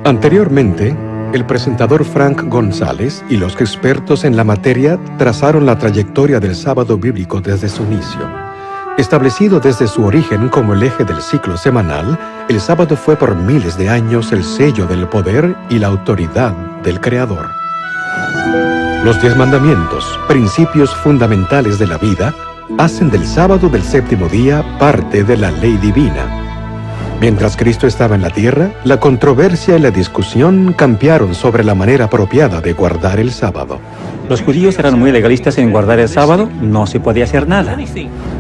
Anteriormente, el presentador Frank González y los expertos en la materia trazaron la trayectoria del sábado bíblico desde su inicio. Establecido desde su origen como el eje del ciclo semanal, el sábado fue por miles de años el sello del poder y la autoridad del Creador. Los 10 mandamientos, principios fundamentales de la vida, hacen del sábado del séptimo día parte de la ley divina. Mientras Cristo estaba en la tierra, la controversia y la discusión cambiaron sobre la manera apropiada de guardar el sábado. Los judíos eran muy legalistas en guardar el sábado, no se podía hacer nada.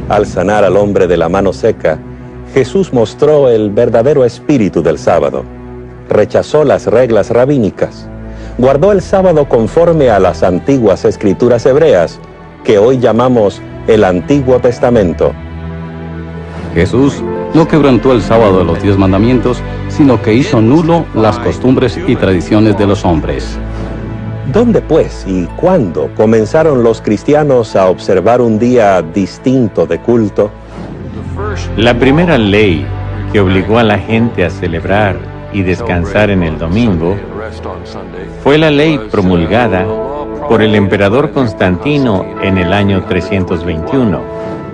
Al sanar al hombre de la mano seca, Jesús mostró el verdadero espíritu del sábado. Rechazó las reglas rabínicas. Guardó el sábado conforme a las antiguas escrituras hebreas, que hoy llamamos el Antiguo Testamento. Jesús no quebrantó el sábado de los 10 mandamientos, sino que hizo nulo las costumbres y tradiciones de los hombres. ¿Dónde, pues, y cuándo comenzaron los cristianos a observar un día distinto de culto? La primera ley que obligó a la gente a celebrar y descansar en el domingo fue la ley promulgada por el emperador Constantino en el año 321.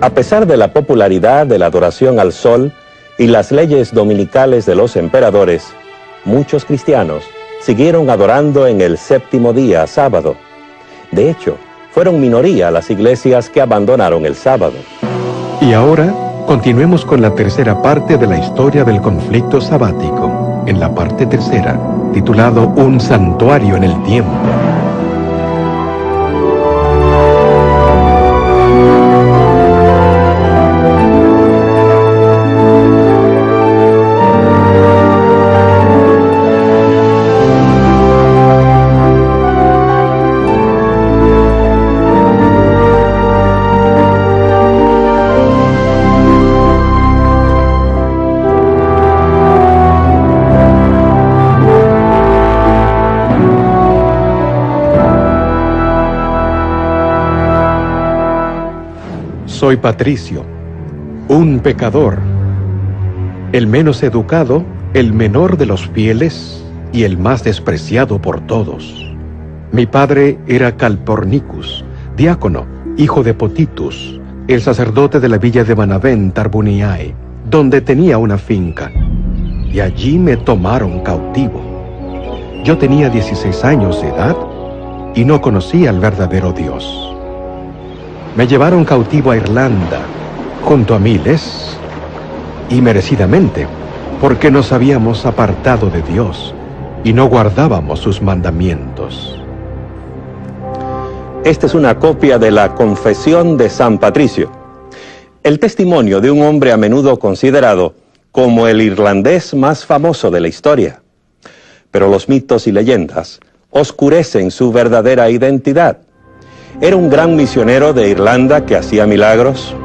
A pesar de la popularidad de la adoración al sol y las leyes dominicales de los emperadores, muchos cristianos siguieron adorando en el séptimo día, sábado. De hecho, fueron minoría las iglesias que abandonaron el sábado. Y ahora, continuemos con la tercera parte de la historia del conflicto sabático, en la parte tercera, titulado Un santuario en el tiempo. Soy Patricio, un pecador, el menos educado, el menor de los fieles y el más despreciado por todos. Mi padre era Calpornicus, diácono, hijo de Potitus, el sacerdote de la villa de Benavent Arbuniae, donde tenía una finca, y allí me tomaron cautivo. Yo tenía 16 años de edad y no conocía al verdadero Dios. Me llevaron cautivo a Irlanda, junto a miles, y merecidamente, porque nos habíamos apartado de Dios y no guardábamos sus mandamientos. Esta es una copia de la Confesión de San Patricio, el testimonio de un hombre a menudo considerado como el irlandés más famoso de la historia. Pero los mitos y leyendas oscurecen su verdadera identidad. ¿Era un gran misionero de Irlanda que hacía milagros?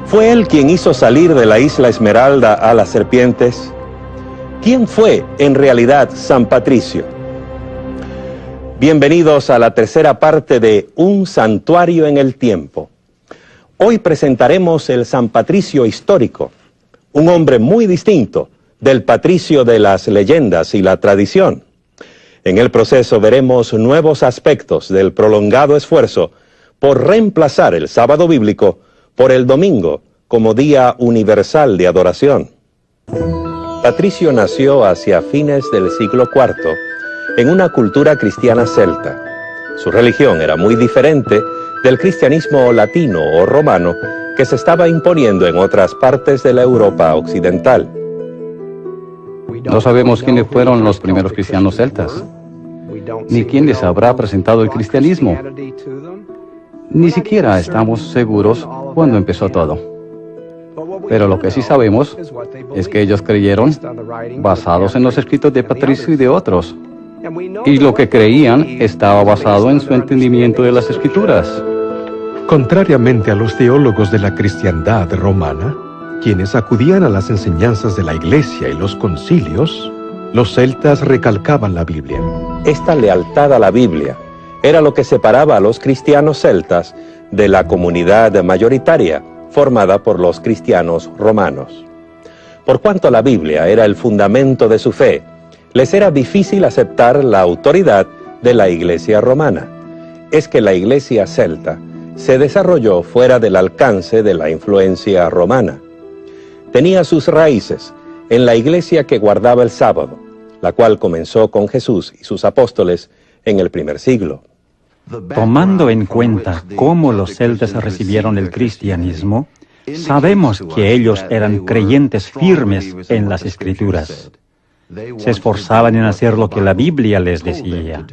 ¿Fue él quien hizo salir de la isla Esmeralda a las serpientes? ¿Quién fue en realidad San Patricio? Bienvenidos a la tercera parte de Un santuario en el tiempo. Hoy presentaremos el San Patricio histórico, un hombre muy distinto del Patricio de las leyendas y la tradición. En el proceso veremos nuevos aspectos del prolongado esfuerzo por reemplazar el sábado bíblico por el domingo como día universal de adoración. Patricio nació hacia fines del siglo IV en una cultura cristiana celta. Su religión era muy diferente del cristianismo latino o romano que se estaba imponiendo en otras partes de la Europa occidental. No sabemos quiénes fueron los primeros cristianos celtas, ni quién les habrá presentado el cristianismo. Ni siquiera estamos seguros cuándo empezó todo. Pero lo que sí sabemos es que ellos creyeron basados en los escritos de Patricio y de otros. Y lo que creían estaba basado en su entendimiento de las escrituras. Contrariamente a los teólogos de la cristiandad romana, quienes acudían a las enseñanzas de la Iglesia y los concilios, los celtas recalcaban la Biblia. Esta lealtad a la Biblia era lo que separaba a los cristianos celtas de la comunidad mayoritaria formada por los cristianos romanos. Por cuanto la Biblia era el fundamento de su fe, Les era difícil aceptar la autoridad de la Iglesia romana. Es que la Iglesia celta se desarrolló fuera del alcance de la influencia romana. Tenía sus raíces en la Iglesia que guardaba el sábado, la cual comenzó con Jesús y sus apóstoles en el primer siglo. Tomando en cuenta cómo los celtas recibieron el cristianismo, sabemos que ellos eran creyentes firmes en las Escrituras. Se esforzaban en hacer lo que la Biblia les decía.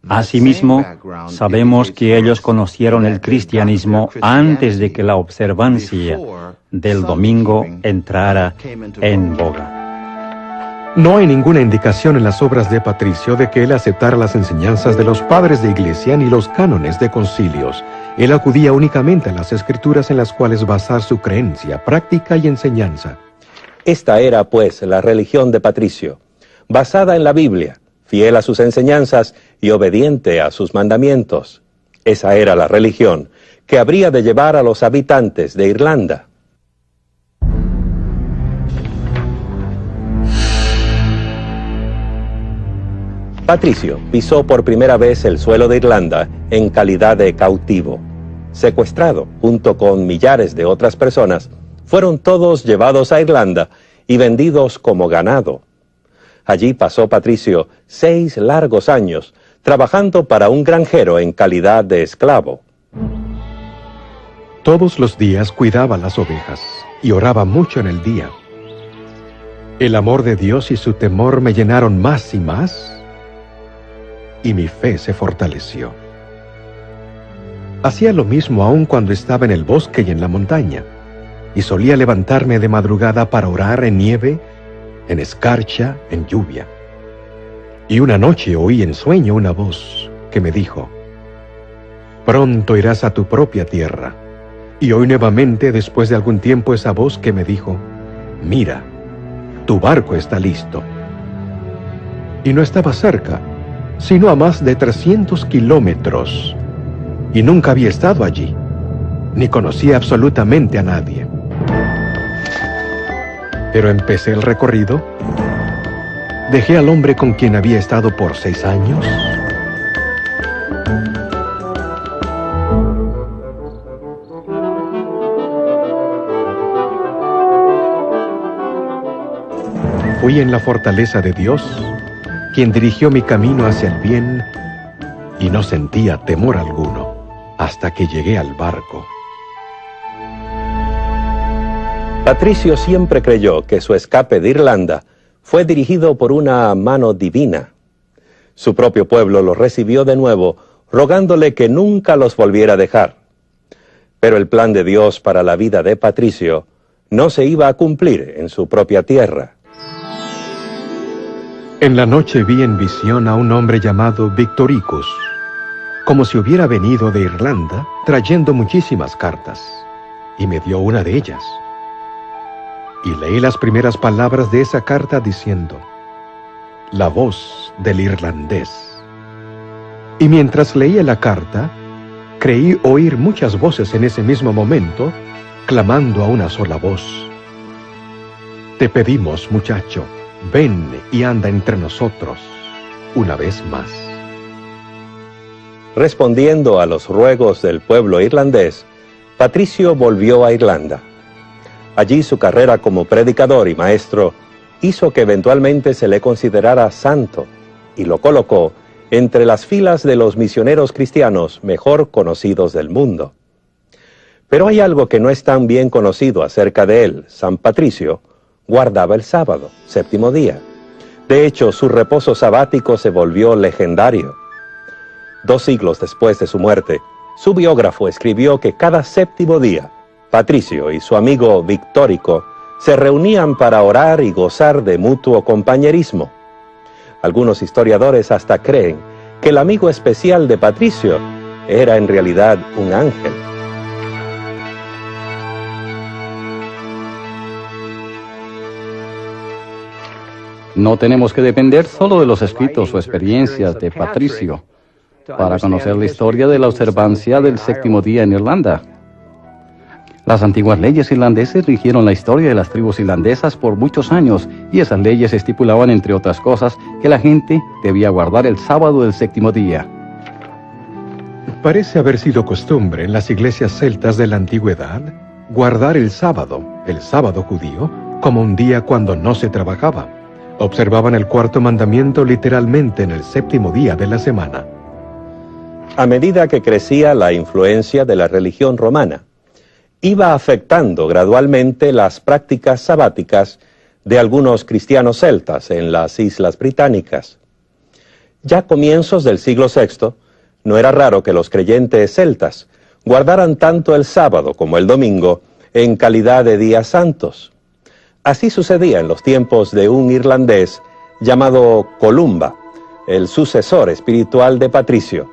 Asimismo, sabemos que ellos conocieron el cristianismo antes de que la observancia del domingo entrara en boga. No hay ninguna indicación en las obras de Patricio de que él aceptara las enseñanzas de los padres de iglesia ni los cánones de concilios. Él acudía únicamente a las Escrituras en las cuales basar su creencia, práctica y enseñanza. Esta era, pues, la religión de Patricio, basada en la Biblia, fiel a sus enseñanzas y obediente a sus mandamientos. Esa era la religión que habría de llevar a los habitantes de Irlanda. Patricio pisó por primera vez el suelo de Irlanda en calidad de cautivo. Secuestrado, junto con millares de otras personas, fueron todos llevados a Irlanda y vendidos como ganado. Allí pasó Patricio 6 largos años, trabajando para un granjero en calidad de esclavo. Todos los días cuidaba las ovejas y oraba mucho en el día. El amor de Dios y su temor me llenaron más y más, y mi fe se fortaleció. Hacía lo mismo aún cuando estaba en el bosque y en la montaña, y solía levantarme de madrugada para orar en nieve, en escarcha, en lluvia. Y una noche oí en sueño una voz que me dijo: «Pronto irás a tu propia tierra». Y oí nuevamente después de algún tiempo esa voz que me dijo: «Mira, tu barco está listo». Y no estaba cerca, sino a más de 300 kilómetros, y nunca había estado allí, ni conocía absolutamente a nadie. Pero empecé el recorrido, dejé al hombre con quien había estado por 6 años, fui en la fortaleza de Dios, quien dirigió mi camino hacia el bien, y no sentía temor alguno hasta que llegué al barco. Patricio siempre creyó que su escape de Irlanda fue dirigido por una mano divina. Su propio pueblo lo recibió de nuevo, rogándole que nunca los volviera a dejar. Pero el plan de Dios para la vida de Patricio no se iba a cumplir en su propia tierra. En la noche vi en visión a un hombre llamado Victoricus, como si hubiera venido de Irlanda trayendo muchísimas cartas, y me dio una de ellas. Y leí las primeras palabras de esa carta diciendo: «La voz del irlandés». Y mientras leía la carta, creí oír muchas voces en ese mismo momento, clamando a una sola voz: «Te pedimos, muchacho, ven y anda entre nosotros una vez más». Respondiendo a los ruegos del pueblo irlandés, Patricio volvió a Irlanda. Allí su carrera como predicador y maestro hizo que eventualmente se le considerara santo y lo colocó entre las filas de los misioneros cristianos mejor conocidos del mundo. Pero hay algo que no es tan bien conocido acerca de él. San Patricio guardaba el sábado, 7º día. De hecho, su reposo sabático se volvió legendario. 2 siglos después de su muerte, su biógrafo escribió que cada 7º día, Patricio y su amigo Victorico se reunían para orar y gozar de mutuo compañerismo. Algunos historiadores hasta creen que el amigo especial de Patricio era en realidad un ángel. No tenemos que depender solo de los escritos o experiencias de Patricio para conocer la historia de la observancia del 7º día en Irlanda. Las antiguas leyes irlandesas rigieron la historia de las tribus irlandesas por muchos años, y esas leyes estipulaban, entre otras cosas, que la gente debía guardar el sábado del séptimo día. Parece haber sido costumbre en las iglesias celtas de la antigüedad guardar el sábado judío, como un día cuando no se trabajaba. Observaban el cuarto mandamiento literalmente en el séptimo día de la semana. A medida que crecía la influencia de la religión romana, iba afectando gradualmente las prácticas sabáticas de algunos cristianos celtas en las Islas Británicas. Ya a comienzos del siglo VI, no era raro que los creyentes celtas guardaran tanto el sábado como el domingo en calidad de días santos. Así sucedía en los tiempos de un irlandés llamado Columba, el sucesor espiritual de Patricio.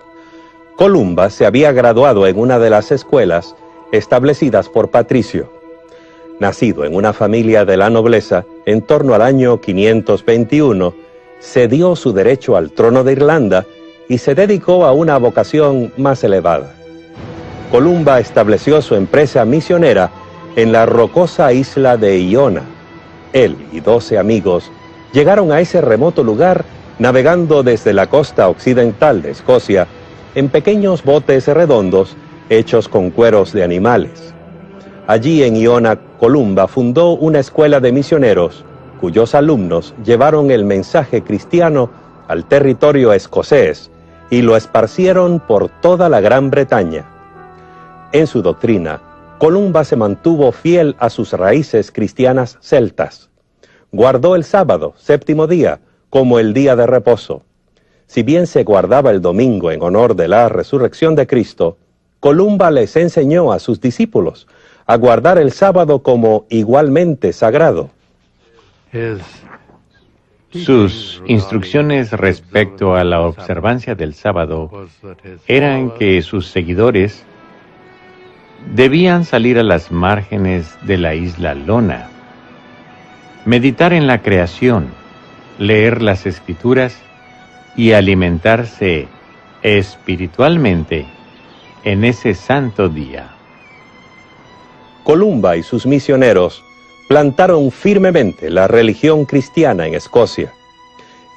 Columba se había graduado en una de las escuelas establecidas por Patricio. Nacido en una familia de la nobleza, en torno al año 521, cedió su derecho al trono de Irlanda y se dedicó a una vocación más elevada. Columba estableció su empresa misionera en la rocosa isla de Iona. Él y 12 amigos llegaron a ese remoto lugar navegando desde la costa occidental de Escocia en pequeños botes redondos hechos con cueros de animales. Allí en Iona, Columba fundó una escuela de misioneros cuyos alumnos llevaron el mensaje cristiano al territorio escocés y lo esparcieron por toda la Gran Bretaña. En su doctrina, Columba se mantuvo fiel a sus raíces cristianas celtas. Guardó el sábado, séptimo día, como el día de reposo. Si bien se guardaba el domingo en honor de la resurrección de Cristo, Columba les enseñó a sus discípulos a guardar el sábado como igualmente sagrado. Sus instrucciones respecto a la observancia del sábado eran que sus seguidores debían salir a las márgenes de la isla Lona, meditar en la creación, leer las Escrituras y alimentarse espiritualmente en ese santo día. Columba y sus misioneros plantaron firmemente la religión cristiana en Escocia,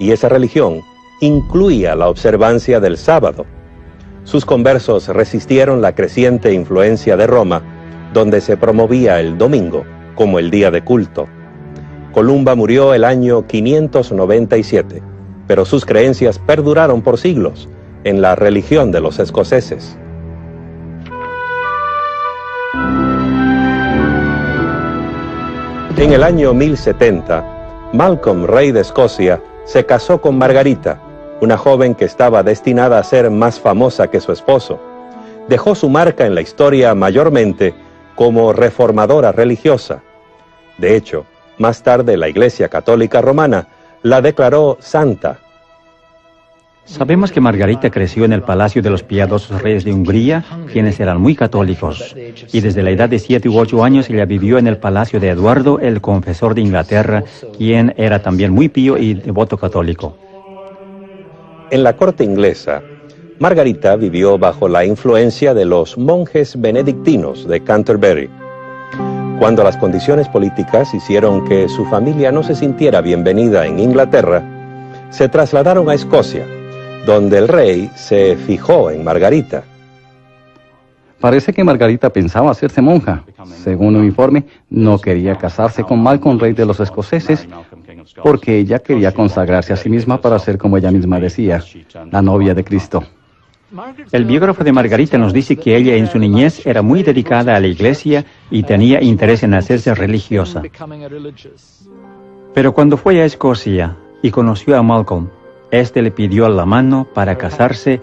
y esa religión incluía la observancia del sábado. Sus conversos resistieron la creciente influencia de Roma, donde se promovía el domingo como el día de culto. Columba murió el año 597, pero sus creencias perduraron por siglos en la religión de los escoceses. En el año 1070, Malcolm, rey de Escocia, se casó con Margarita, una joven que estaba destinada a ser más famosa que su esposo. Dejó su marca en la historia mayormente como reformadora religiosa. De hecho, más tarde la Iglesia Católica Romana la declaró santa. Sabemos que Margarita creció en el palacio de los piadosos reyes de Hungría, quienes eran muy católicos, y desde la edad de 7 u 8 años ella vivió en el palacio de Eduardo, el confesor de Inglaterra, quien era también muy pío y devoto católico. En la corte inglesa, Margarita vivió bajo la influencia de los monjes benedictinos de Canterbury. Cuando las condiciones políticas hicieron que su familia no se sintiera bienvenida en Inglaterra, se trasladaron a Escocia, donde el rey se fijó en Margarita. Parece que Margarita pensaba hacerse monja. Según un informe, no quería casarse con Malcolm, rey de los escoceses, porque ella quería consagrarse a sí misma para ser, como ella misma decía, la novia de Cristo. El biógrafo de Margarita nos dice que ella en su niñez era muy dedicada a la iglesia y tenía interés en hacerse religiosa. Pero cuando fue a Escocia y conoció a Malcolm, este le pidió la mano para casarse,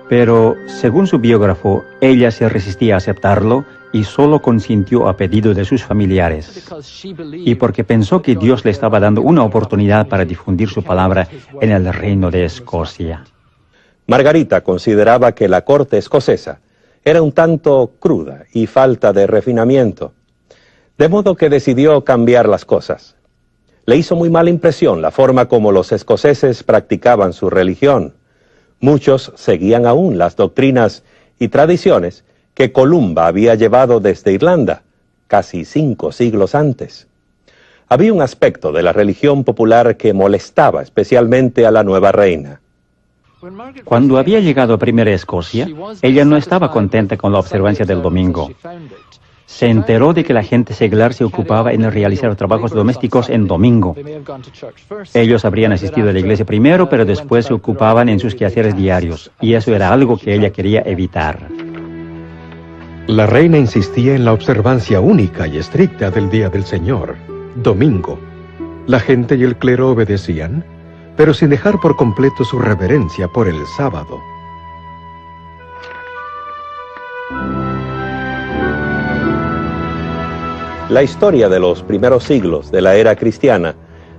pero según su biógrafo, ella se resistía a aceptarlo y solo consintió a pedido de sus familiares. Y porque pensó que Dios le estaba dando una oportunidad para difundir su palabra en el reino de Escocia. Margarita consideraba que la corte escocesa era un tanto cruda y falta de refinamiento, de modo que decidió cambiar las cosas. Le hizo muy mala impresión la forma como los escoceses practicaban su religión. Muchos seguían aún las doctrinas y tradiciones que Columba había llevado desde Irlanda, casi 5 siglos antes. Había un aspecto de la religión popular que molestaba especialmente a la nueva reina. Cuando había llegado primero a Escocia, ella no estaba contenta con la observancia del domingo. Se enteró de que la gente seglar se ocupaba en realizar trabajos domésticos en domingo. Ellos habrían asistido a la iglesia primero, pero después se ocupaban en sus quehaceres diarios, y eso era algo que ella quería evitar. La reina insistía en la observancia única y estricta del día del Señor, domingo. La gente y el clero obedecían, pero sin dejar por completo su reverencia por el sábado. La historia de los primeros siglos de la era cristiana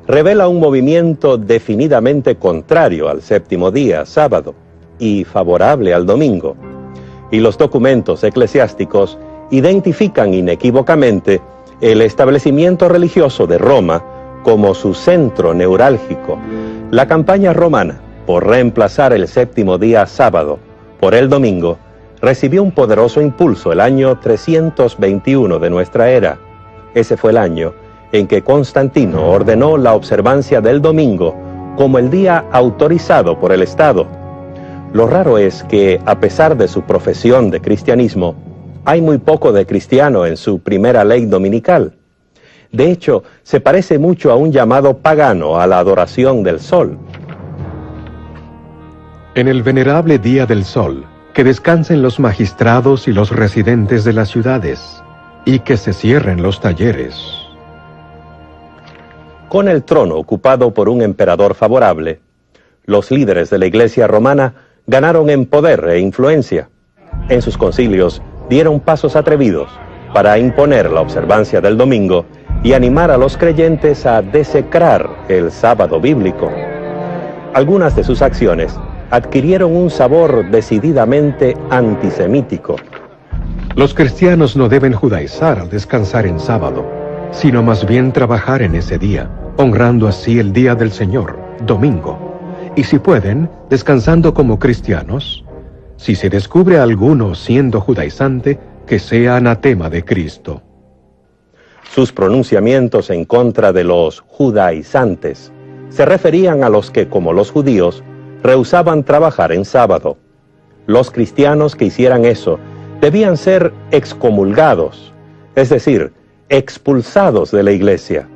revela un movimiento definidamente contrario al séptimo día, sábado, y favorable al domingo. Y los documentos eclesiásticos identifican inequívocamente el establecimiento religioso de Roma como su centro neurálgico. La campaña romana por reemplazar el séptimo día sábado por el domingo recibió un poderoso impulso el año 321 de nuestra era. Ese fue el año en que Constantino ordenó la observancia del domingo como el día autorizado por el Estado. Lo raro es que, a pesar de su profesión de cristianismo, hay muy poco de cristiano en su primera ley dominical. De hecho, se parece mucho a un llamado pagano a la adoración del sol. En el venerable día del sol, que descansen los magistrados y los residentes de las ciudades, y que se cierren los talleres. Con el trono ocupado por un emperador favorable, los líderes de la Iglesia romana ganaron en poder e influencia. En sus concilios dieron pasos atrevidos para imponer la observancia del domingo y animar a los creyentes a desecrar el sábado bíblico. Algunas de sus acciones adquirieron un sabor decididamente antisemítico. Los cristianos no deben judaizar al descansar en sábado, sino más bien trabajar en ese día, honrando así el día del Señor, domingo, y si pueden, descansando como cristianos. Si se descubre a alguno siendo judaizante, que sea anatema de Cristo. Sus pronunciamientos en contra de los judaizantes se referían a los que, como los judíos, rehusaban trabajar en sábado. Los cristianos que hicieran eso debían ser excomulgados, es decir, expulsados de la iglesia.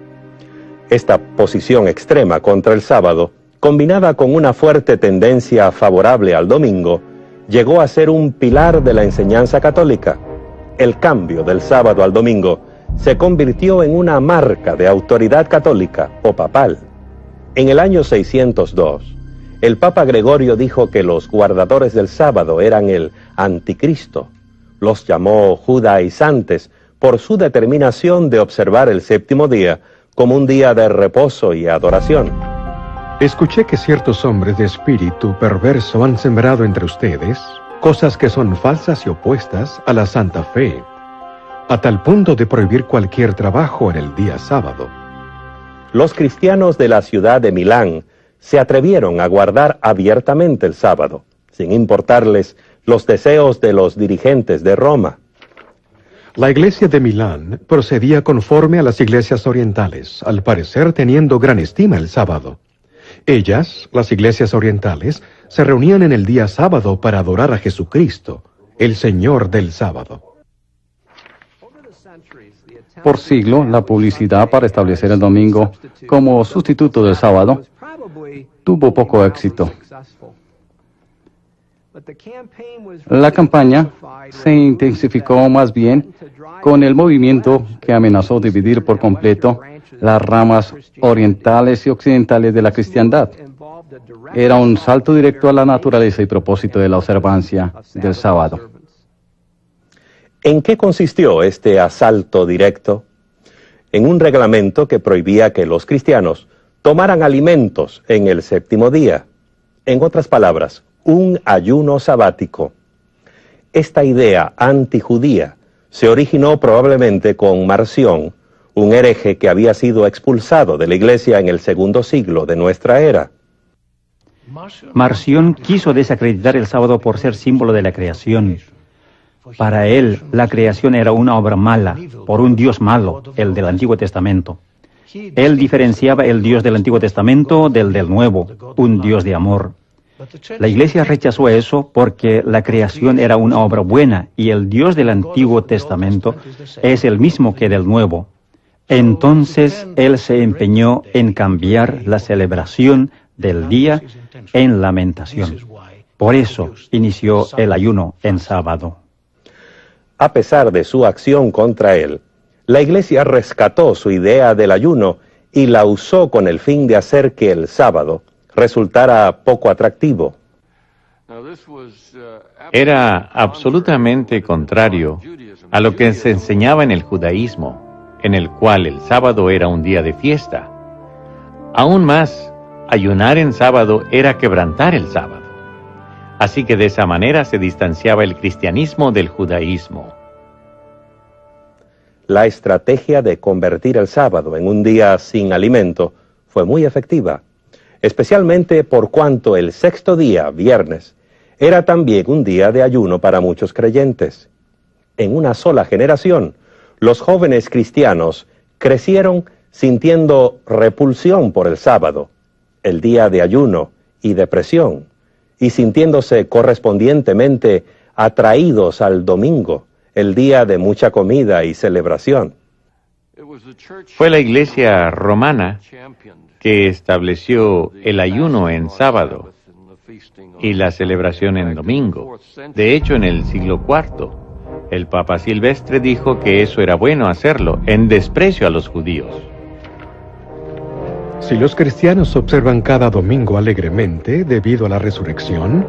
Esta posición extrema contra el sábado, combinada con una fuerte tendencia favorable al domingo, llegó a ser un pilar de la enseñanza católica. El cambio del sábado al domingo se convirtió en una marca de autoridad católica o papal. En el año 602, el Papa Gregorio dijo que los guardadores del sábado eran el anticristo. Los llamó judaizantes por su determinación de observar el séptimo día como un día de reposo y adoración. Escuché que ciertos hombres de espíritu perverso han sembrado entre ustedes cosas que son falsas y opuestas a la santa fe, a tal punto de prohibir cualquier trabajo en el día sábado. Los cristianos de la ciudad de Milán se atrevieron a guardar abiertamente el sábado, sin importarles los deseos de los dirigentes de Roma. La iglesia de Milán procedía conforme a las iglesias orientales, al parecer teniendo gran estima el sábado. Ellas, las iglesias orientales, se reunían en el día sábado para adorar a Jesucristo, el Señor del sábado. Por siglo, la publicidad para establecer el domingo como sustituto del sábado tuvo poco éxito. La campaña se intensificó más bien con el movimiento que amenazó dividir por completo las ramas orientales y occidentales de la cristiandad. Era un salto directo a la naturaleza y propósito de la observancia del sábado. ¿En qué consistió este asalto directo? En un reglamento que prohibía que los cristianos tomaran alimentos en el séptimo día. En otras palabras, un ayuno sabático. Esta idea antijudía se originó probablemente con Marción, un hereje que había sido expulsado de la iglesia en el segundo siglo de nuestra era. Marción quiso desacreditar el sábado por ser símbolo de la creación. Para él, la creación era una obra mala, por un Dios malo, el del Antiguo Testamento. Él diferenciaba el Dios del Antiguo Testamento del Nuevo, un Dios de amor. La Iglesia rechazó eso porque la creación era una obra buena y el Dios del Antiguo Testamento es el mismo que del Nuevo. Entonces él se empeñó en cambiar la celebración del día en lamentación. Por eso inició el ayuno en sábado. A pesar de su acción contra él, la Iglesia rescató su idea del ayuno y la usó con el fin de hacer que el sábado resultara poco atractivo. Era absolutamente contrario a lo que se enseñaba en el judaísmo, en el cual el sábado era un día de fiesta. Aún más, ayunar en sábado era quebrantar el sábado. Así que de esa manera se distanciaba el cristianismo del judaísmo. La estrategia de convertir el sábado en un día sin alimento fue muy efectiva, especialmente por cuanto el sexto día, viernes, era también un día de ayuno para muchos creyentes. En una sola generación, los jóvenes cristianos crecieron sintiendo repulsión por el sábado, el día de ayuno y depresión, y sintiéndose correspondientemente atraídos al domingo, el día de mucha comida y celebración. Fue la Iglesia romana que estableció el ayuno en sábado y la celebración en domingo. De hecho, en el siglo IV, el Papa Silvestre dijo que eso era bueno hacerlo, en desprecio a los judíos. Si los cristianos observan cada domingo alegremente debido a la resurrección,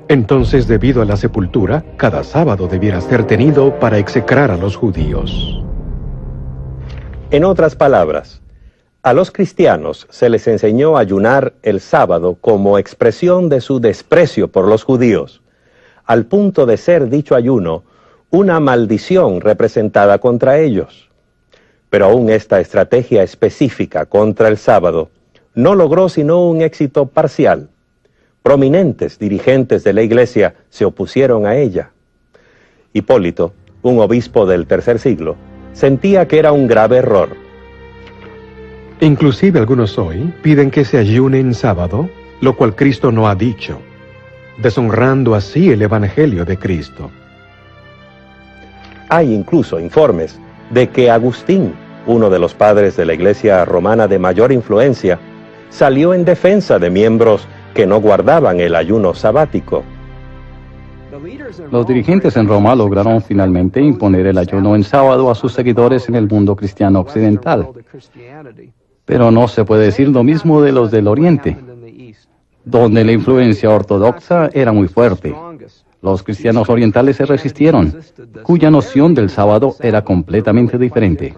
entonces debido a la sepultura, cada sábado debiera ser tenido para execrar a los judíos. En otras palabras, a los cristianos se les enseñó a ayunar el sábado como expresión de su desprecio por los judíos, al punto de ser dicho ayuno una maldición representada contra ellos. Pero aún esta estrategia específica contra el sábado no logró sino un éxito parcial. Prominentes dirigentes de la Iglesia se opusieron a ella. Hipólito, un obispo del tercer siglo, sentía que era un grave error. Inclusive algunos hoy piden que se ayune en sábado, lo cual Cristo no ha dicho, deshonrando así el Evangelio de Cristo. Hay incluso informes de que Agustín, uno de los padres de la Iglesia romana de mayor influencia, salió en defensa de miembros que no guardaban el ayuno sabático. Los dirigentes en Roma lograron finalmente imponer el ayuno en sábado a sus seguidores en el mundo cristiano occidental. Pero no se puede decir lo mismo de los del Oriente, donde la influencia ortodoxa era muy fuerte. Los cristianos orientales se resistieron, cuya noción del sábado era completamente diferente.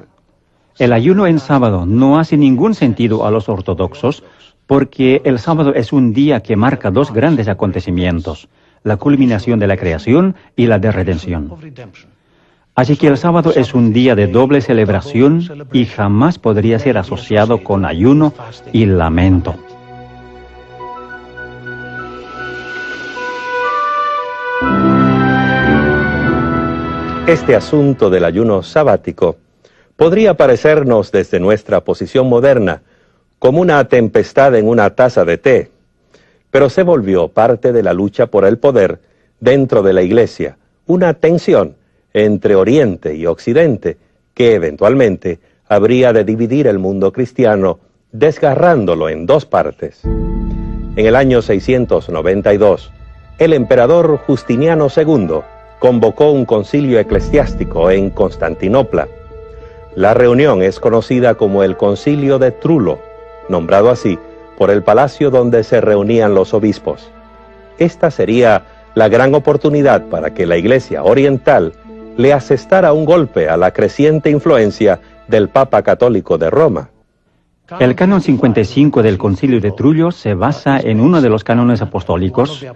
El ayuno en sábado no hace ningún sentido a los ortodoxos porque el sábado es un día que marca dos grandes acontecimientos, la culminación de la creación y la de redención. Así que el sábado es un día de doble celebración y jamás podría ser asociado con ayuno y lamento. Este asunto del ayuno sabático podría parecernos desde nuestra posición moderna como una tempestad en una taza de té, pero se volvió parte de la lucha por el poder dentro de la Iglesia, una tensión entre Oriente y Occidente que eventualmente habría de dividir el mundo cristiano, desgarrándolo en dos partes. En el año 692, el emperador Justiniano II convocó un concilio eclesiástico en Constantinopla. La reunión es conocida como el Concilio de Trullo, nombrado así por el palacio donde se reunían los obispos. Esta sería la gran oportunidad para que la Iglesia oriental le asestara un golpe a la creciente influencia del Papa Católico de Roma. El canon 55 del Concilio de Trullo se basa en uno de los cánones apostólicos,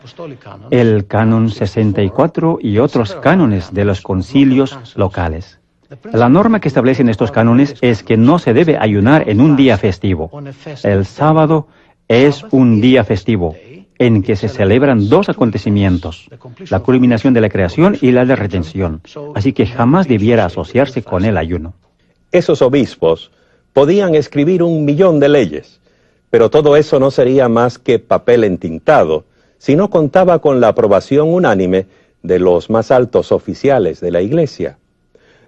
el canon 64 y otros cánones de los concilios locales. La norma que establecen estos cánones es que no se debe ayunar en un día festivo. El sábado es un día festivo en que se celebran dos acontecimientos, la culminación de la creación y la de redención, así que jamás debiera asociarse con el ayuno. Esos obispos podían escribir 1.000.000 de leyes, pero todo eso no sería más que papel entintado si no contaba con la aprobación unánime de los más altos oficiales de la Iglesia.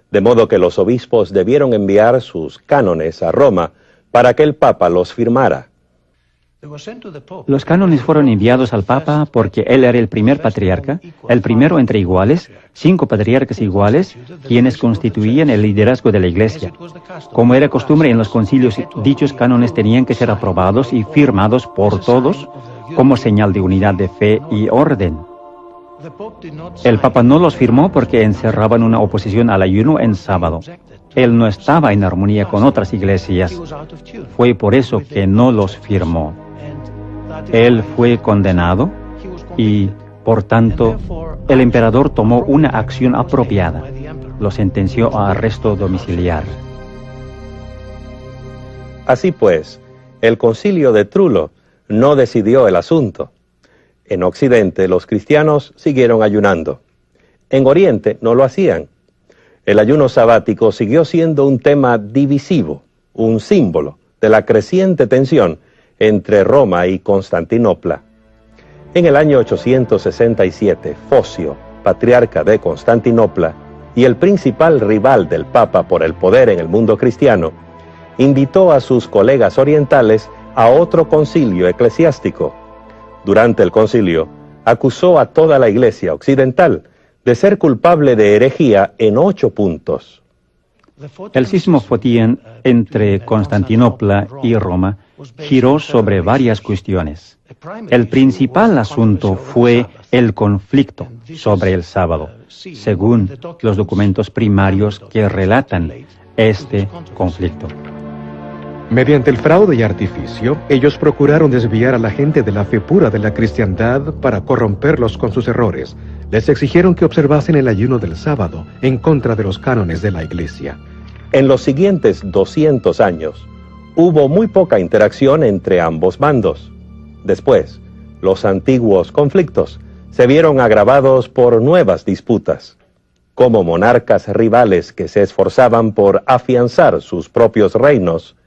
De modo que los obispos debieron enviar sus cánones a Roma para que el Papa los firmara. Los cánones fueron enviados al Papa porque él era el primer patriarca, el primero entre iguales, 5 patriarcas iguales, quienes constituían el liderazgo de la Iglesia. Como era costumbre en los concilios, dichos cánones tenían que ser aprobados y firmados por todos como señal de unidad de fe y orden. El Papa no los firmó porque encerraban una oposición al ayuno en sábado. Él no estaba en armonía con otras iglesias. Fue por eso que no los firmó. Él fue condenado y, por tanto, el emperador tomó una acción apropiada. Lo sentenció a arresto domiciliar. Así pues, el concilio de Trullo no decidió el asunto. En Occidente, los cristianos siguieron ayunando. En Oriente no lo hacían. El ayuno sabático siguió siendo un tema divisivo, un símbolo de la creciente tensión entre Roma y Constantinopla. En el año 867, Focio, patriarca de Constantinopla y el principal rival del Papa por el poder en el mundo cristiano, invitó a sus colegas orientales a otro concilio eclesiástico. Durante el concilio, acusó a toda la Iglesia occidental de ser culpable de herejía en 8 puntos. El cisma fotien entre Constantinopla y Roma giró sobre varias cuestiones. El principal asunto fue el conflicto sobre el sábado, según los documentos primarios que relatan este conflicto. Mediante el fraude y artificio, ellos procuraron desviar a la gente de la fe pura de la cristiandad para corromperlos con sus errores. Les exigieron que observasen el ayuno del sábado en contra de los cánones de la Iglesia. En los siguientes 200 años, hubo muy poca interacción entre ambos bandos. Después, los antiguos conflictos se vieron agravados por nuevas disputas. Como monarcas rivales que se esforzaban por afianzar sus propios reinos,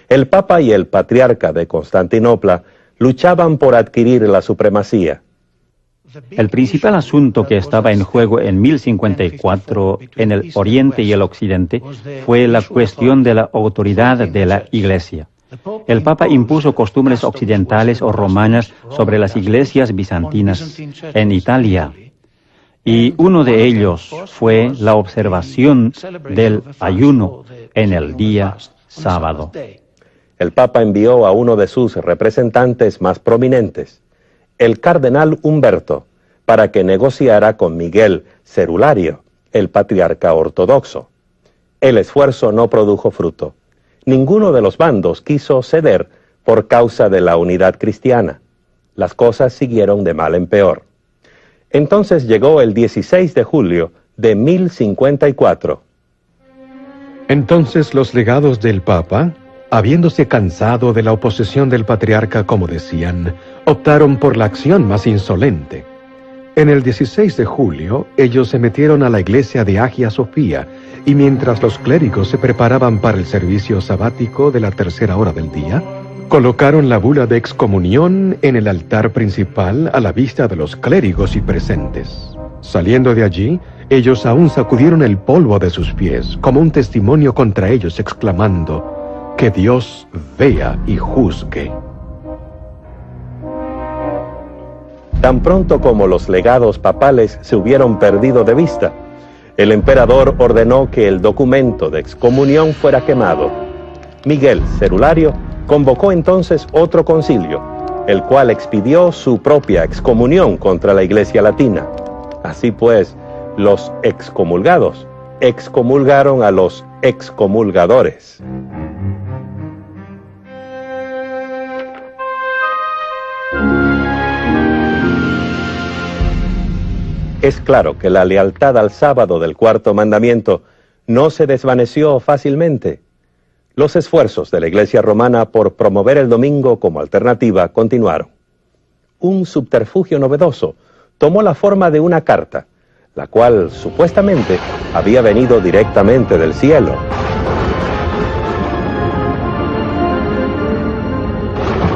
el Papa y el Patriarca de Constantinopla luchaban por adquirir la supremacía. El principal asunto que estaba en juego en 1054 en el Oriente y el Occidente fue la cuestión de la autoridad de la Iglesia. El Papa impuso costumbres occidentales o romanas sobre las iglesias bizantinas en Italia, y uno de ellos fue la observación del ayuno en el día sábado. El Papa envió a uno de sus representantes más prominentes, el cardenal Humberto, para que negociara con Miguel Cerulario, el patriarca ortodoxo. El esfuerzo no produjo fruto. Ninguno de los bandos quiso ceder por causa de la unidad cristiana. Las cosas siguieron de mal en peor. Entonces llegó el 16 de julio de 1054. Entonces los legados del Papa, habiéndose cansado de la oposición del patriarca, como decían, optaron por la acción más insolente. En el 16 de julio, ellos se metieron a la iglesia de Hagia Sofía, y mientras los clérigos se preparaban para el servicio sabático de la 3:00 hora del día, colocaron la bula de excomunión en el altar principal a la vista de los clérigos y presentes. Saliendo de allí, ellos aún sacudieron el polvo de sus pies, como un testimonio contra ellos, exclamando: «Que Dios vea y juzgue». Tan pronto como los legados papales se hubieron perdido de vista, el emperador ordenó que el documento de excomunión fuera quemado. Miguel Cerulario convocó entonces otro concilio, el cual expidió su propia excomunión contra la Iglesia Latina. Así pues, los excomulgados excomulgaron a los excomulgadores. Es claro que la lealtad al sábado del cuarto mandamiento no se desvaneció fácilmente. Los esfuerzos de la Iglesia romana por promover el domingo como alternativa continuaron. un subterfugio novedoso, tomó la forma de una carta, la cual supuestamente había venido directamente del cielo.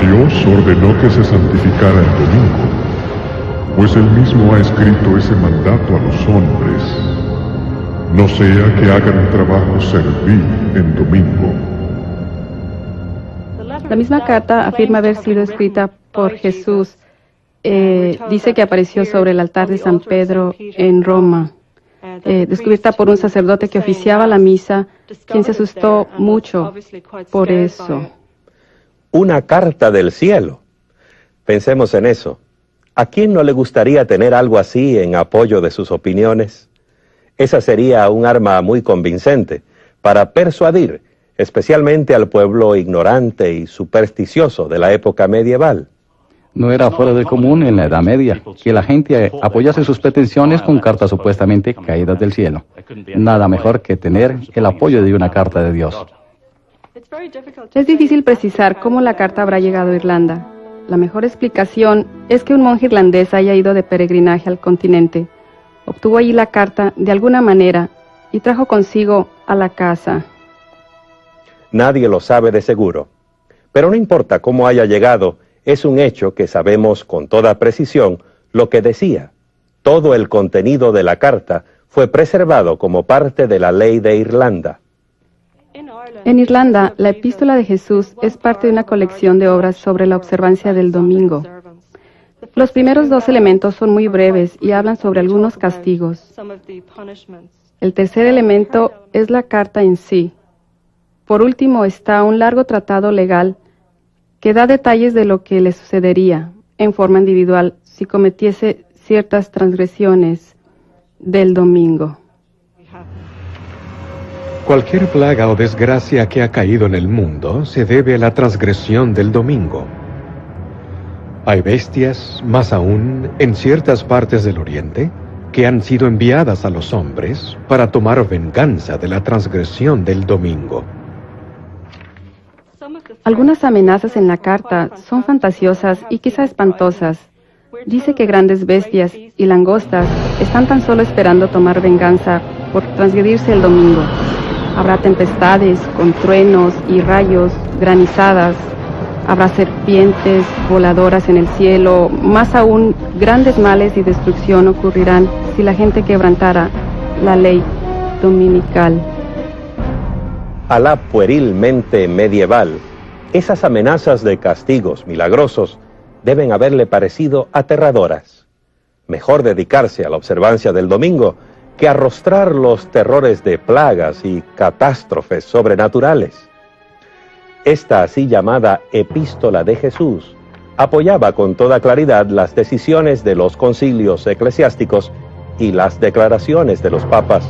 Dios ordenó que se santificara el domingo, pues Él mismo ha escrito ese mandato a los hombres. No sea que hagan trabajo servil en domingo. La misma carta afirma haber sido escrita por Jesús. Dice que apareció sobre el altar de San Pedro en Roma, descubierta por un sacerdote que oficiaba la misa, quien se asustó mucho por eso. Una carta del cielo. Pensemos en eso. ¿A quién no le gustaría tener algo así en apoyo de sus opiniones? Esa sería un arma muy convincente para persuadir, especialmente al pueblo ignorante y supersticioso de la época medieval. No era fuera del común en la Edad Media que la gente apoyase sus pretensiones con cartas supuestamente caídas del cielo. Nada mejor que tener el apoyo de una carta de Dios. Es difícil precisar cómo la carta habrá llegado a Irlanda. La mejor explicación es que un monje irlandés haya ido de peregrinaje al continente, obtuvo allí la carta de alguna manera y trajo consigo a la casa. Nadie lo sabe de seguro, pero no importa cómo haya llegado, es un hecho que sabemos con toda precisión lo que decía. Todo el contenido de la carta fue preservado como parte de la ley de Irlanda. En Irlanda, la Epístola de Jesús es parte de una colección de obras sobre la observancia del domingo. Los primeros dos elementos son muy breves y hablan sobre algunos castigos. El tercer elemento es la carta en sí. Por último está un largo tratado legal que da detalles de lo que le sucedería en forma individual si cometiese ciertas transgresiones del domingo. Cualquier plaga o desgracia que ha caído en el mundo se debe a la transgresión del domingo. Hay bestias, más aún, en ciertas partes del Oriente, que han sido enviadas a los hombres para tomar venganza de la transgresión del domingo. Algunas amenazas en la carta son fantasiosas y quizá espantosas. Dice que grandes bestias y langostas están tan solo esperando tomar venganza por transgredirse el domingo. Habrá tempestades con truenos y rayos, granizadas. Habrá serpientes voladoras en el cielo. Más aún, grandes males y destrucción ocurrirán si la gente quebrantara la ley dominical. A la pueril mente medieval, esas amenazas de castigos milagrosos deben haberle parecido aterradoras. Mejor dedicarse a la observancia del domingo que arrostrar los terrores de plagas y catástrofes sobrenaturales. Esta así llamada Epístola de Jesús apoyaba con toda claridad las decisiones de los concilios eclesiásticos y las declaraciones de los papas,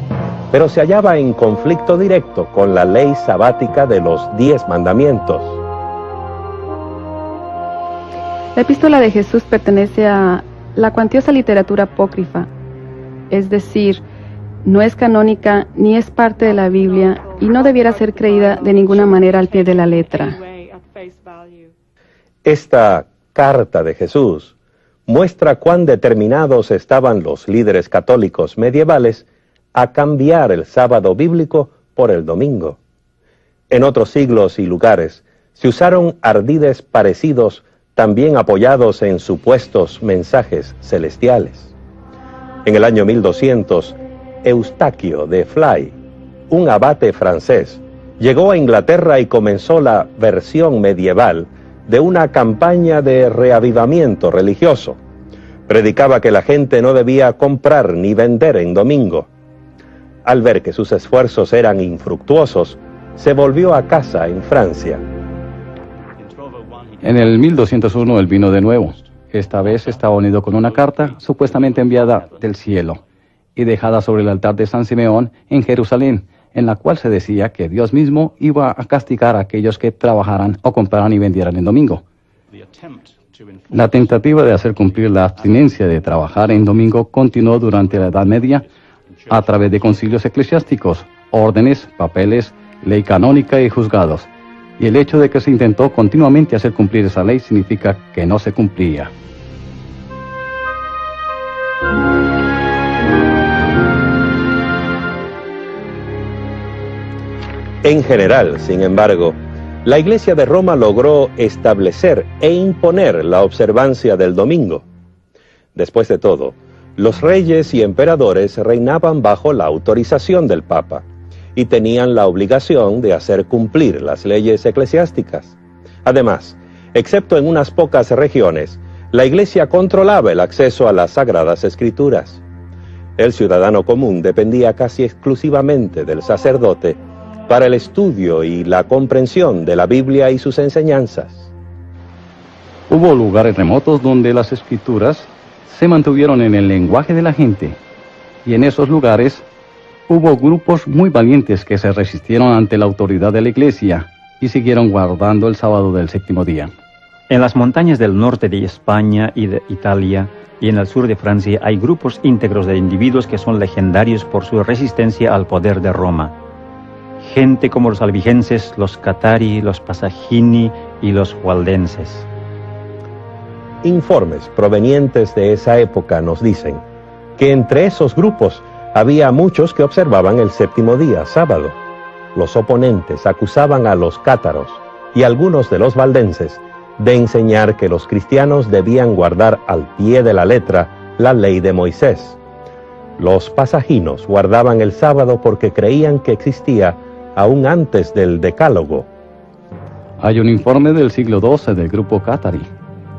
pero se hallaba en conflicto directo con la ley sabática de los 10 mandamientos. La Epístola de Jesús pertenece a la cuantiosa literatura apócrifa, es decir, no es canónica ni es parte de la Biblia y no debiera ser creída de ninguna manera al pie de la letra. Esta carta de Jesús muestra cuán determinados estaban los líderes católicos medievales a cambiar el sábado bíblico por el domingo. En otros siglos y lugares se usaron ardides parecidos, también apoyados en supuestos mensajes celestiales. En el año 1200, Eustaquio de Fly, un abate francés, llegó a Inglaterra y comenzó la versión medieval de una campaña de reavivamiento religioso. Predicaba que la gente no debía comprar ni vender en domingo. Al ver que sus esfuerzos eran infructuosos, se volvió a casa en Francia. En el 1201 él vino de nuevo. Esta vez estaba unido con una carta supuestamente enviada del cielo y dejada sobre el altar de San Simeón en Jerusalén, en la cual se decía que Dios mismo iba a castigar a aquellos que trabajaran o compraran y vendieran en domingo. La tentativa de hacer cumplir la abstinencia de trabajar en domingo continuó durante la Edad Media a través de concilios eclesiásticos, órdenes, papeles, ley canónica y juzgados. Y el hecho de que se intentó continuamente hacer cumplir esa ley significa que no se cumplía. En general, sin embargo, la Iglesia de Roma logró establecer e imponer la observancia del domingo. Después de todo, los reyes y emperadores reinaban bajo la autorización del Papa y tenían la obligación de hacer cumplir las leyes eclesiásticas. Además, excepto en unas pocas regiones, la Iglesia controlaba el acceso a las Sagradas Escrituras. El ciudadano común dependía casi exclusivamente del sacerdote para el estudio y la comprensión de la Biblia y sus enseñanzas. Hubo lugares remotos donde las escrituras se mantuvieron en el lenguaje de la gente, y en esos lugares hubo grupos muy valientes que se resistieron ante la autoridad de la Iglesia y siguieron guardando el sábado del séptimo día. En las montañas del norte de España y de Italia y en el sur de Francia hay grupos íntegros de individuos que son legendarios por su resistencia al poder de Roma. Gente como los albigenses, los catari, los pasagini y los waldenses. Informes provenientes de esa época nos dicen que entre esos grupos había muchos que observaban el séptimo día, sábado. Los oponentes acusaban a los cátaros y algunos de los valdenses de enseñar que los cristianos debían guardar al pie de la letra la ley de Moisés. Los pasaginos guardaban el sábado porque creían que existía aún antes del Decálogo. Hay un informe del siglo XII del grupo Catari.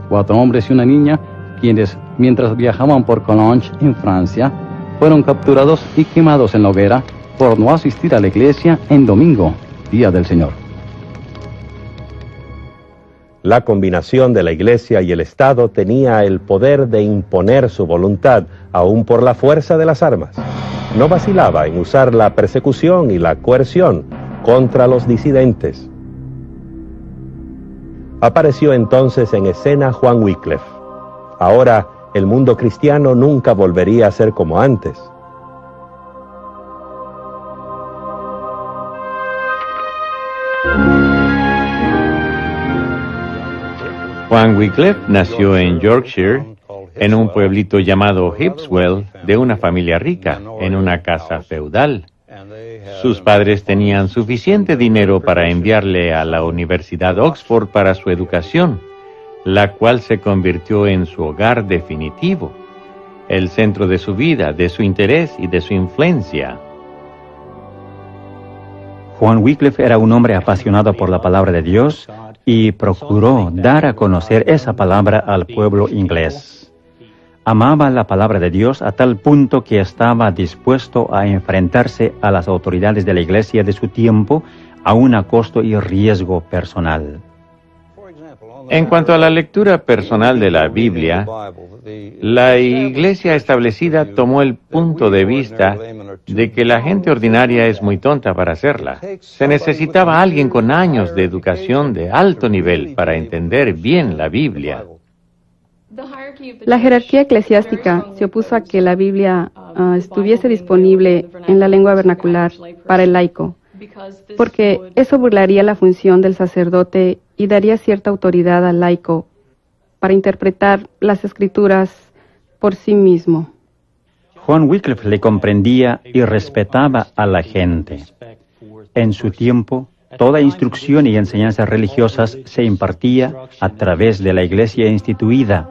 4 hombres y una niña, quienes, mientras viajaban por Collonges, en Francia, fueron capturados y quemados en la hoguera por no asistir a la iglesia en domingo, día del Señor. La combinación de la Iglesia y el Estado tenía el poder de imponer su voluntad, aún por la fuerza de las armas. No vacilaba en usar la persecución y la coerción contra los disidentes. Apareció entonces en escena Juan Wycliffe. Ahora, el mundo cristiano nunca volvería a ser como antes. Juan Wycliffe nació en Yorkshire, en un pueblito llamado Hipswell, de una familia rica, en una casa feudal. Sus padres tenían suficiente dinero para enviarle a la Universidad Oxford para su educación, la cual se convirtió en su hogar definitivo, el centro de su vida, de su interés y de su influencia. Juan Wycliffe era un hombre apasionado por la palabra de Dios y procuró dar a conocer esa palabra al pueblo inglés. Amaba la palabra de Dios a tal punto que estaba dispuesto a enfrentarse a las autoridades de la iglesia de su tiempo, aun a costo y riesgo personal. En cuanto a la lectura personal de la Biblia, la iglesia establecida tomó el punto de vista de que la gente ordinaria es muy tonta para hacerla. Se necesitaba alguien con años de educación de alto nivel para entender bien la Biblia. La jerarquía eclesiástica se opuso a que la Biblia estuviese disponible en la lengua vernacular para el laico, porque eso burlaría la función del sacerdote y daría cierta autoridad al laico para interpretar las escrituras por sí mismo. Juan Wycliffe le comprendía y respetaba a la gente. En su tiempo, toda instrucción y enseñanzas religiosas se impartía a través de la iglesia instituida.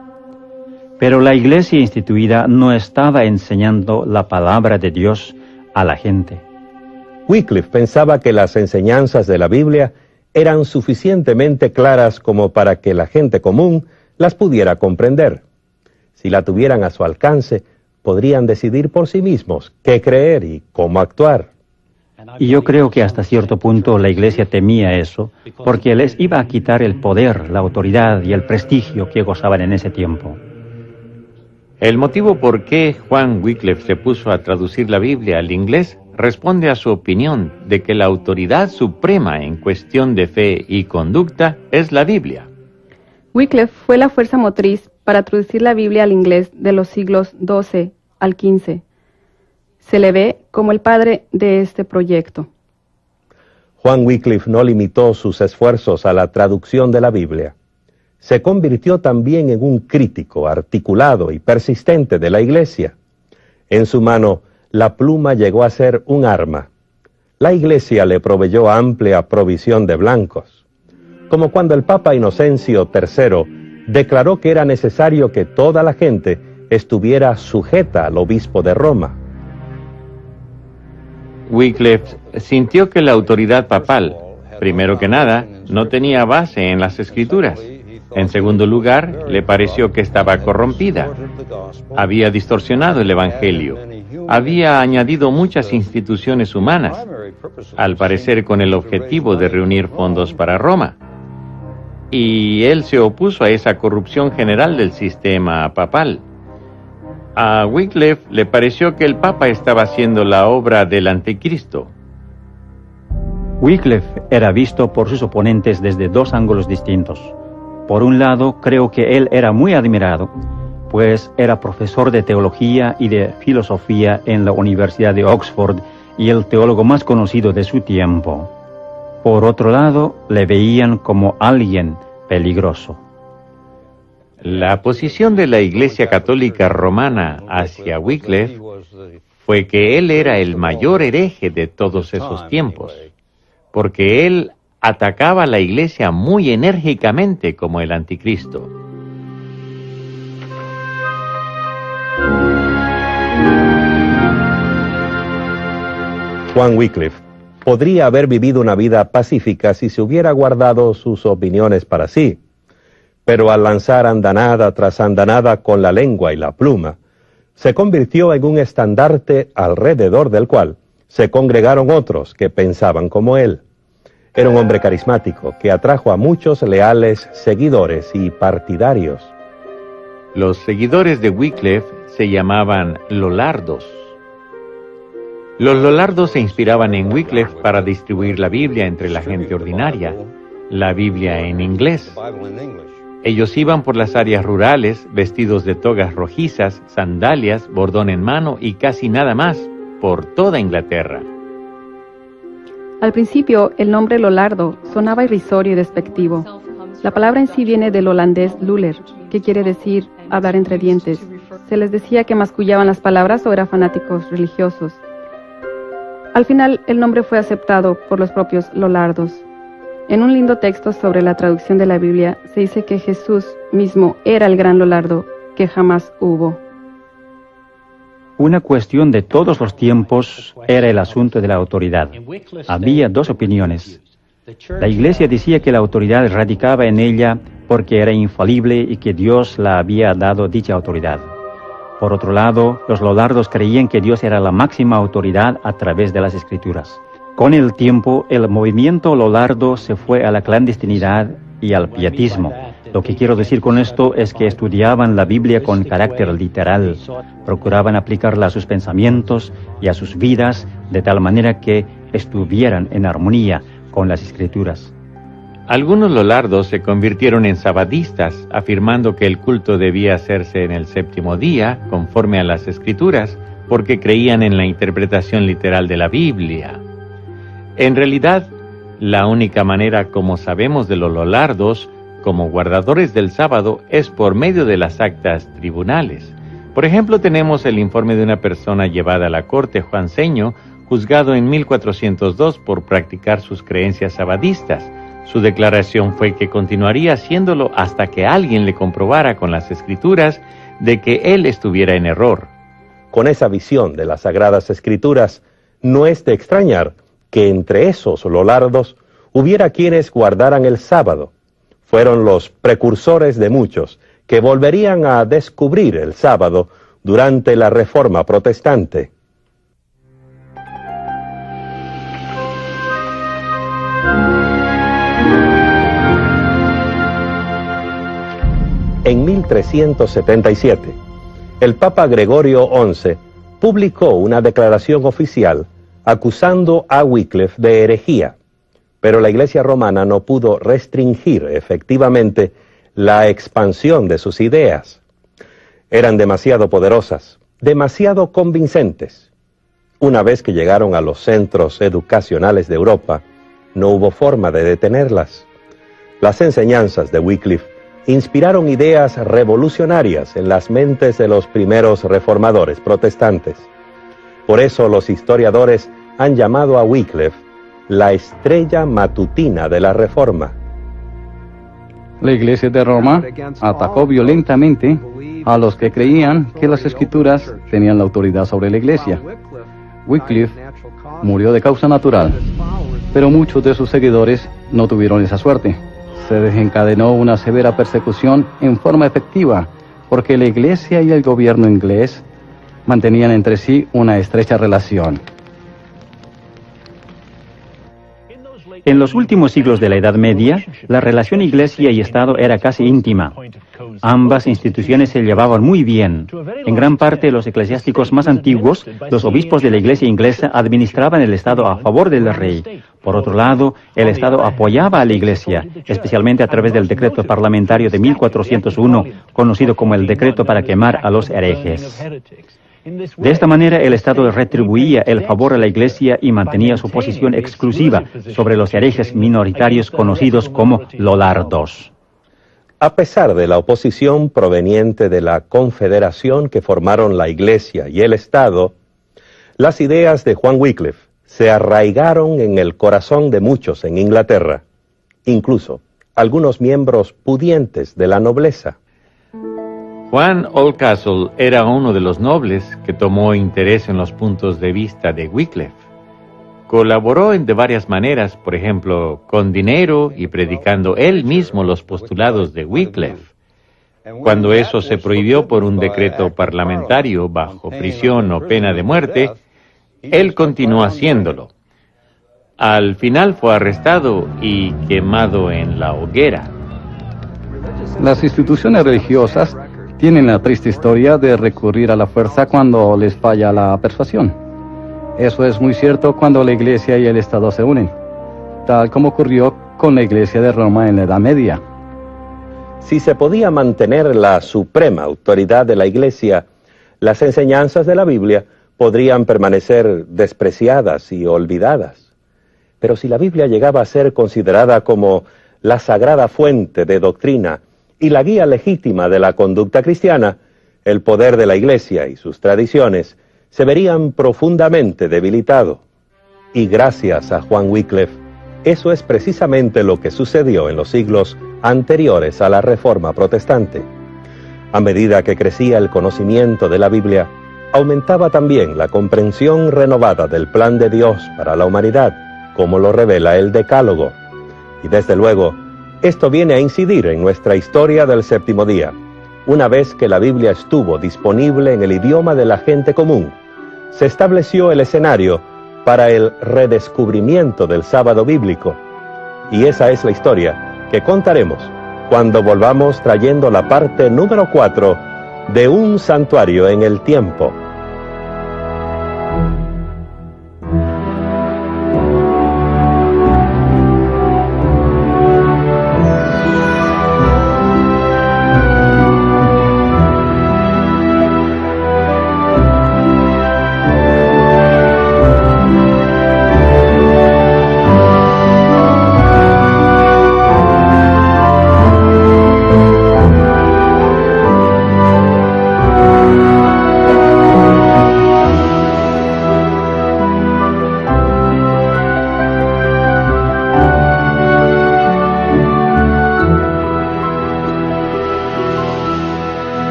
Pero la iglesia instituida no estaba enseñando la palabra de Dios a la gente. Wycliffe pensaba que las enseñanzas de la Biblia eran suficientemente claras como para que la gente común las pudiera comprender. Si la tuvieran a su alcance, podrían decidir por sí mismos qué creer y cómo actuar. Y yo creo que hasta cierto punto la iglesia temía eso, porque les iba a quitar el poder, la autoridad y el prestigio que gozaban en ese tiempo. El motivo por qué Juan Wycliffe se puso a traducir la Biblia al inglés responde a su opinión de que la autoridad suprema en cuestión de fe y conducta es la Biblia. Wycliffe fue la fuerza motriz para traducir la Biblia al inglés de los siglos XII al XV. Se le ve como el padre de este proyecto. Juan Wycliffe no limitó sus esfuerzos a la traducción de la Biblia. Se convirtió también en un crítico articulado y persistente de la Iglesia. En su mano, la pluma llegó a ser un arma. la Iglesia le proveyó amplia provisión de blancos, como cuando el Papa Inocencio III declaró que era necesario que toda la gente estuviera sujeta al obispo de Roma. Wycliffe sintió que la autoridad papal, primero que nada, no tenía base en las Escrituras. En segundo lugar, le pareció que estaba corrompida. Había distorsionado el Evangelio. Había añadido muchas instituciones humanas, al parecer con el objetivo de reunir fondos para Roma. Y él se opuso a esa corrupción general del sistema papal. A Wycliffe le pareció que el Papa estaba haciendo la obra del Anticristo. Wycliffe era visto por sus oponentes desde dos ángulos distintos. Por un lado, creo que él era muy admirado, pues era profesor de teología y de filosofía en la Universidad de Oxford y el teólogo más conocido de su tiempo. Por otro lado, le veían como alguien peligroso. La posición de la Iglesia Católica Romana hacia Wycliffe fue que él era el mayor hereje de todos esos tiempos, porque él atacaba a la Iglesia muy enérgicamente como el Anticristo. Juan Wycliffe podría haber vivido una vida pacífica si se hubiera guardado sus opiniones para sí, pero al lanzar andanada tras andanada con la lengua y la pluma, se convirtió en un estandarte alrededor del cual se congregaron otros que pensaban como él. Era un hombre carismático que atrajo a muchos leales seguidores y partidarios. Los seguidores de Wycliffe se llamaban Lollardos. Los Lollardos se inspiraban en Wycliffe para distribuir la Biblia entre la gente ordinaria, la Biblia en inglés. Ellos iban por las áreas rurales, vestidos de togas rojizas, sandalias, bordón en mano y casi nada más, por toda Inglaterra. Al principio, el nombre Lollardo sonaba irrisorio y despectivo. La palabra en sí viene del holandés luller, que quiere decir hablar entre dientes. Se les decía que mascullaban las palabras o eran fanáticos religiosos. Al final, el nombre fue aceptado por los propios Lollardos. En un lindo texto sobre la traducción de la Biblia, se dice que Jesús mismo era el gran Lollardo que jamás hubo. Una cuestión de todos los tiempos era el asunto de la autoridad. Había dos opiniones. La Iglesia decía que la autoridad radicaba en ella porque era infalible y que Dios la había dado dicha autoridad. Por otro lado, los Lollardos creían que Dios era la máxima autoridad a través de las Escrituras. Con el tiempo, el movimiento Lollardo se fue a la clandestinidad y al pietismo. Lo que quiero decir con esto es que estudiaban la Biblia con carácter literal, procuraban aplicarla a sus pensamientos y a sus vidas de tal manera que estuvieran en armonía con las Escrituras. Algunos Lollardos se convirtieron en sabadistas, afirmando que el culto debía hacerse en el séptimo día, conforme a las Escrituras, porque creían en la interpretación literal de la Biblia. En realidad, la única manera como sabemos de los Lollardos como guardadores del sábado es por medio de las actas tribunales. Por ejemplo, tenemos el informe de una persona llevada a la corte juanseño, juzgado en 1402 por practicar sus creencias sabadistas. Su declaración fue que continuaría haciéndolo hasta que alguien le comprobara con las Escrituras de que él estuviera en error. Con esa visión de las Sagradas Escrituras, no es de extrañar que entre esos Lollardos hubiera quienes guardaran el sábado. Fueron los precursores de muchos que volverían a descubrir el sábado durante la Reforma Protestante. En 1377, el Papa Gregorio XI publicó una declaración oficial acusando a Wycliffe de herejía, pero la Iglesia romana no pudo restringir efectivamente la expansión de sus ideas. Eran demasiado poderosas, demasiado convincentes. Una vez que llegaron a los centros educacionales de Europa, no hubo forma de detenerlas. Las enseñanzas de Wycliffe inspiraron ideas revolucionarias en las mentes de los primeros reformadores protestantes. Por eso los historiadores han llamado a Wycliffe la estrella matutina de la Reforma. La Iglesia de Roma atacó violentamente a los que creían que las Escrituras tenían la autoridad sobre la Iglesia. Wycliffe murió de causa natural, pero muchos de sus seguidores no tuvieron esa suerte. Se desencadenó una severa persecución en forma efectiva, porque la Iglesia y el gobierno inglés mantenían entre sí una estrecha relación. En los últimos siglos de la Edad Media, la relación Iglesia y Estado era casi íntima. Ambas instituciones se llevaban muy bien. En gran parte, los eclesiásticos más antiguos, los obispos de la Iglesia inglesa, administraban el Estado a favor del rey. Por otro lado, el Estado apoyaba a la Iglesia, especialmente a través del decreto parlamentario de 1401, conocido como el decreto para quemar a los herejes. De esta manera, el Estado retribuía el favor a la Iglesia y mantenía su posición exclusiva sobre los herejes minoritarios conocidos como lollardos. A pesar de la oposición proveniente de la confederación que formaron la Iglesia y el Estado, las ideas de Juan Wycliffe se arraigaron en el corazón de muchos en Inglaterra, incluso algunos miembros pudientes de la nobleza. Juan Oldcastle era uno de los nobles que tomó interés en los puntos de vista de Wycliffe. Colaboró de varias maneras, por ejemplo, con dinero y predicando él mismo los postulados de Wycliffe. Cuando eso se prohibió por un decreto parlamentario bajo prisión o pena de muerte, él continuó haciéndolo. Al final fue arrestado y quemado en la hoguera. Las instituciones religiosas tienen la triste historia de recurrir a la fuerza cuando les falla la persuasión. Eso es muy cierto cuando la Iglesia y el Estado se unen, tal como ocurrió con la Iglesia de Roma en la Edad Media. Si se podía mantener la suprema autoridad de la Iglesia, las enseñanzas de la Biblia podrían permanecer despreciadas y olvidadas. Pero si la Biblia llegaba a ser considerada como la sagrada fuente de doctrina y la guía legítima de la conducta cristiana, el poder de la Iglesia y sus tradiciones se verían profundamente debilitado. Y gracias a Juan Wycliffe, eso es precisamente lo que sucedió en los siglos anteriores a la Reforma Protestante. A medida que crecía el conocimiento de la Biblia, aumentaba también la comprensión renovada del plan de Dios para la humanidad, como lo revela el Decálogo. Y desde luego, esto viene a incidir en nuestra historia del séptimo día. Una vez que la Biblia estuvo disponible en el idioma de la gente común, se estableció el escenario para el redescubrimiento del sábado bíblico. Y esa es la historia que contaremos cuando volvamos trayendo la parte número 4 de Un santuario en el tiempo.